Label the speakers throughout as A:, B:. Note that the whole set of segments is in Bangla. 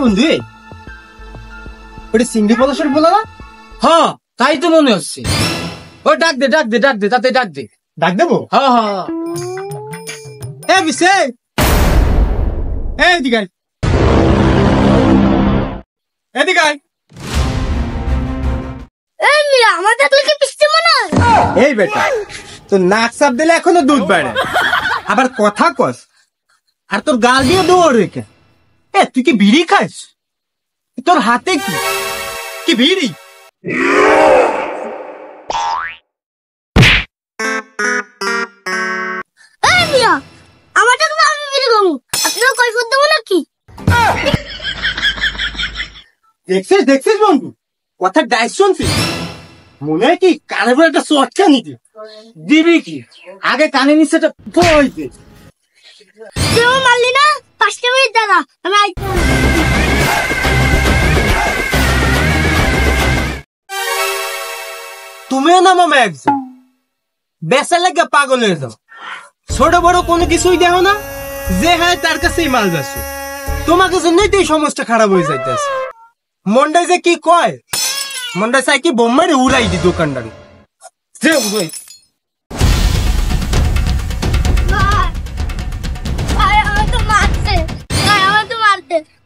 A: বন্ধু ওটা সিংড়ি পলাশের বলা না?
B: হ্যাঁ তাই তো মনে হচ্ছে। ও ডাক দে ডাক দে ডাক দে, তাতে ডাক দে।
A: ডাক দেবো?
B: হ্যাঁ হ্যাঁ।
A: বিশে এদিকে আয়, এদিকে আয়।
C: আমার দেখলে কি পিছতে মনে হয়?
A: এই বেটা তো নাক চাপ দিলে এখনো দুধ বাড়ে, আবার কথা কস আর তোর গাল দিয়ে দৌড় রেখে। তুই কি বিড়ি খাস? তোর হাতে কি কি বিড়ি?
C: আমার দেখলে আমি বিড়ি খাবো, আপনার কই করতে দেবো নাকি?
A: দেখছিস দেখছিস বন্ধু, কথা ডাইস শুনছিস? মনে হয় কি কানে বলে একটা চটকা নিতে দিবি কি? আগে কানে নিচ্ছে বই দে।
C: কেউ মারলি না, 5টা মিনিট দাঁড়া, আমি
A: তুমিও না মামা একজন বেচার লাগে পাগল হয়ে যাও। ছোট বড় কোনো কিছুই দেখো না, যে হয় তার কাছেই মাল যাচ্ছ। তোমাকে জন্যই তো এই সমাজটা খারাপ হয়ে যাইতেছে। মন্ডায় যে কি কয়, মন্ডায় চাই কি বোম্বারে উড়াই দি দোকানদারি। যে উড়াই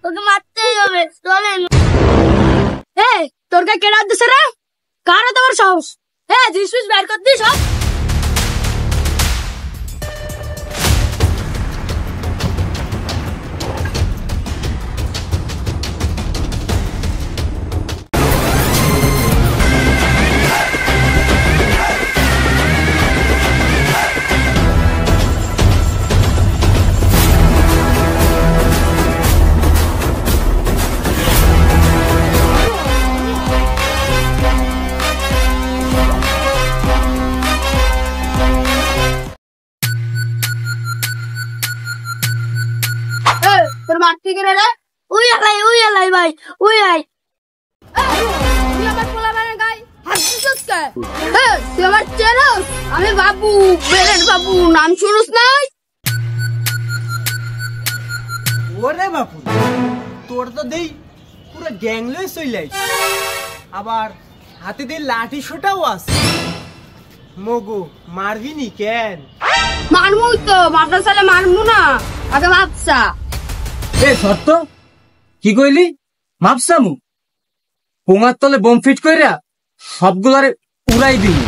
C: তোকে মারতেই হবে, চলেন। তোর কে কেডা দিছে রে? কারা তোমার সাহস? জিনিস বের কর দিস সব। তোর মারতে গেলে রে, উই এলাই ভাই, উই আই। তুই আমার পোলা মানে গাই হাত দিছিস কে? তুই আমার চেনস? আমি বাবু, বেরেন বাবু, নাম শুনিস নাই?
A: ওরে বাপু, তোর তো দেই পুরো গ্যাং লয়ে চলে আইছ, আবার হাতে দিয়ে লাঠি সোটাও আছে। মগু মারবি নি কেন?
C: মারমুই তো, মারতে চাইলে মারমু না, আগে ভাবছা।
B: শর্ত কি কইলি? মাপসামু পোঙার তলে বোম ফিট কইরা সবগুলারে উড়াই দিবি।